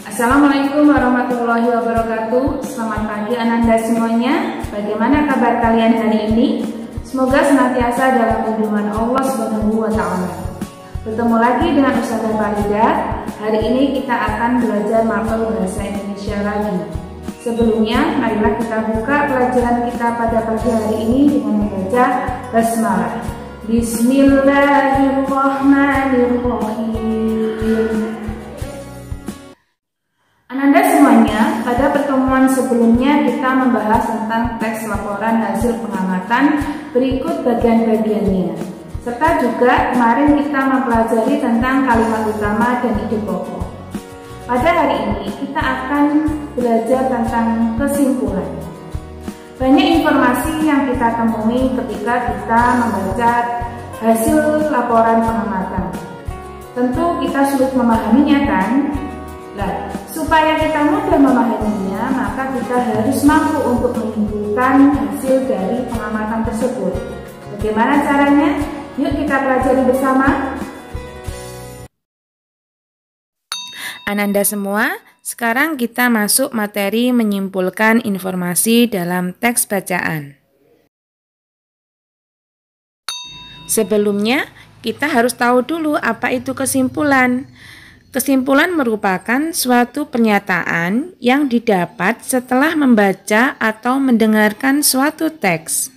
Assalamualaikum warahmatullahi wabarakatuh. Selamat pagi Ananda semuanya. Bagaimana kabar kalian hari ini? Semoga senantiasa dalam lindungan Allah Subhanahu wa taala. Bertemu lagi dengan Ustazah Farida. Hari ini kita akan belajar mapel bahasa Indonesia lagi. Sebelumnya, marilah kita buka pelajaran kita pada pagi hari ini dengan membaca basmalah. Bismillahirrahmanirrahim. Ananda semuanya, pada pertemuan sebelumnya kita membahas tentang teks laporan hasil pengamatan berikut bagian-bagiannya. Serta juga kemarin kita mempelajari tentang kalimat utama dan ide pokok. Pada hari ini kita akan belajar tentang kesimpulan. Banyak informasi yang kita temui ketika kita membaca hasil laporan pengamatan. Tentu kita sulit memahaminya kan? Nah, supaya kita mudah memahaminya, maka kita harus mampu untuk menyimpulkan hasil dari pengamatan tersebut. Bagaimana caranya? Yuk kita pelajari bersama. Ananda semua, sekarang kita masuk materi menyimpulkan informasi dalam teks bacaan. Sebelumnya, kita harus tahu dulu apa itu kesimpulan. Kesimpulan merupakan suatu pernyataan yang didapat setelah membaca atau mendengarkan suatu teks.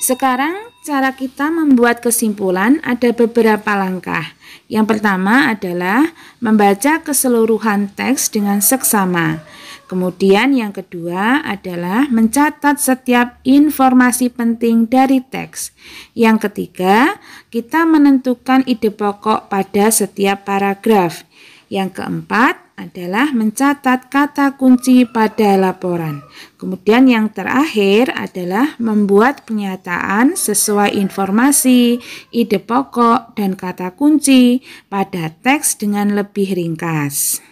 Sekarang, cara kita membuat kesimpulan ada beberapa langkah. Yang pertama adalah membaca keseluruhan teks dengan seksama. Kemudian yang kedua adalah mencatat setiap informasi penting dari teks. Yang ketiga, kita menentukan ide pokok pada setiap paragraf. Yang keempat adalah mencatat kata kunci pada laporan. Kemudian yang terakhir adalah membuat pernyataan sesuai informasi, ide pokok, dan kata kunci pada teks dengan lebih ringkas.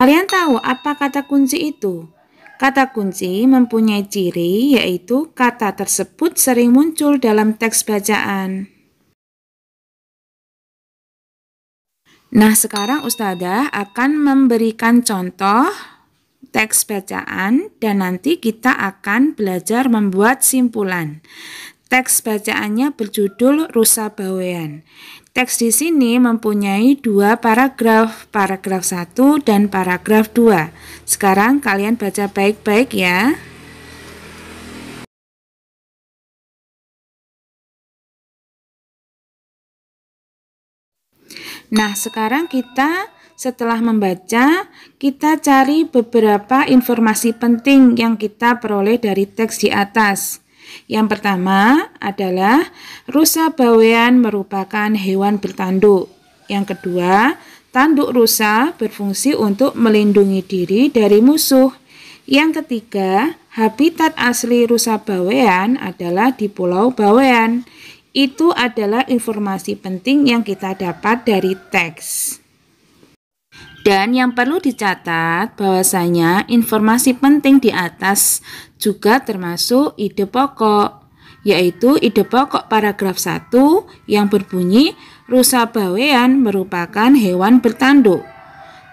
Kalian tahu apa kata kunci itu? Kata kunci mempunyai ciri yaitu kata tersebut sering muncul dalam teks bacaan. Nah, sekarang Ustazah akan memberikan contoh teks bacaan dan nanti kita akan belajar membuat simpulan. Teks bacaannya berjudul Rusa Bawean. Teks di sini mempunyai dua paragraf 1 dan paragraf 2. Sekarang kalian baca baik-baik ya. Nah, sekarang kita setelah membaca, kita cari beberapa informasi penting yang kita peroleh dari teks di atas. Yang pertama adalah rusa bawean merupakan hewan bertanduk. Yang kedua, tanduk rusa berfungsi untuk melindungi diri dari musuh. Yang ketiga, habitat asli rusa bawean adalah di Pulau Bawean. Itu adalah informasi penting yang kita dapat dari teks. Dan yang perlu dicatat bahwasanya informasi penting di atas juga termasuk ide pokok, yaitu ide pokok paragraf 1 yang berbunyi rusa bawean merupakan hewan bertanduk.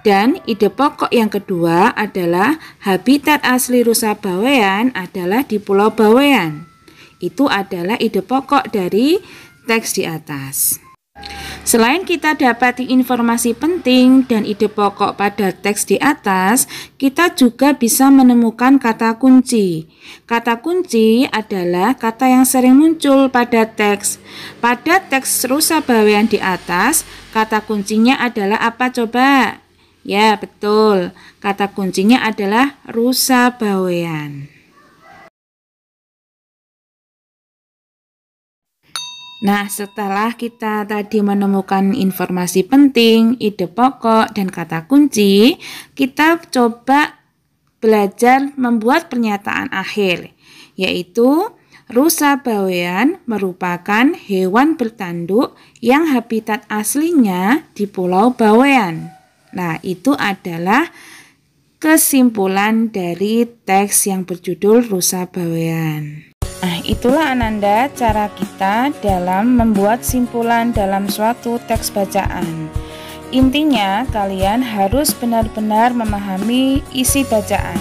Dan ide pokok yang kedua adalah habitat asli rusa bawean adalah di Pulau Bawean. Itu adalah ide pokok dari teks di atas. Selain kita dapati informasi penting dan ide pokok pada teks di atas, kita juga bisa menemukan kata kunci. Kata kunci adalah kata yang sering muncul pada teks. Pada teks rusa bawean di atas, kata kuncinya adalah apa coba? Ya, betul. Kata kuncinya adalah rusa bawean. Nah, setelah kita tadi menemukan informasi penting, ide pokok, dan kata kunci, kita coba belajar membuat pernyataan akhir, yaitu rusa bawean merupakan hewan bertanduk yang habitat aslinya di Pulau Bawean. Nah, itu adalah kesimpulan dari teks yang berjudul Rusa Bawean. Nah, itulah Ananda cara kita dalam membuat simpulan dalam suatu teks bacaan. Intinya, kalian harus benar-benar memahami isi bacaan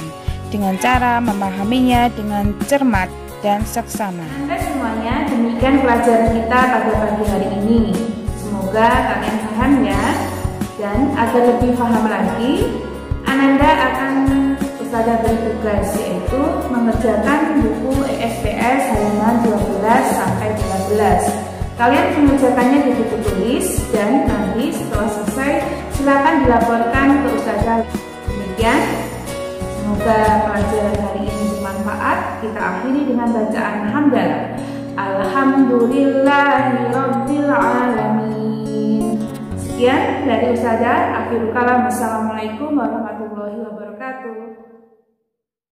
dengan cara memahaminya dengan cermat dan seksama. Anda semuanya, demikian pelajaran kita pada pagi hari ini. Semoga kalian paham ya. Dan agar lebih paham lagi, Ananda akan Ustazah beri tugas, yaitu mengerjakan buku ESPS halaman 12 sampai 13. Kalian mengerjakannya di buku tulis dan nanti setelah selesai silakan dilaporkan ke Ustazah. Demikian, semoga pelajaran hari ini bermanfaat. Kita akhiri dengan bacaan hamdalah. Alhamdulillahirabbil alamin. Sekian dari Ustazah. Akhirul kalam. Wassalamualaikum warahmatullahi wabarakatuh.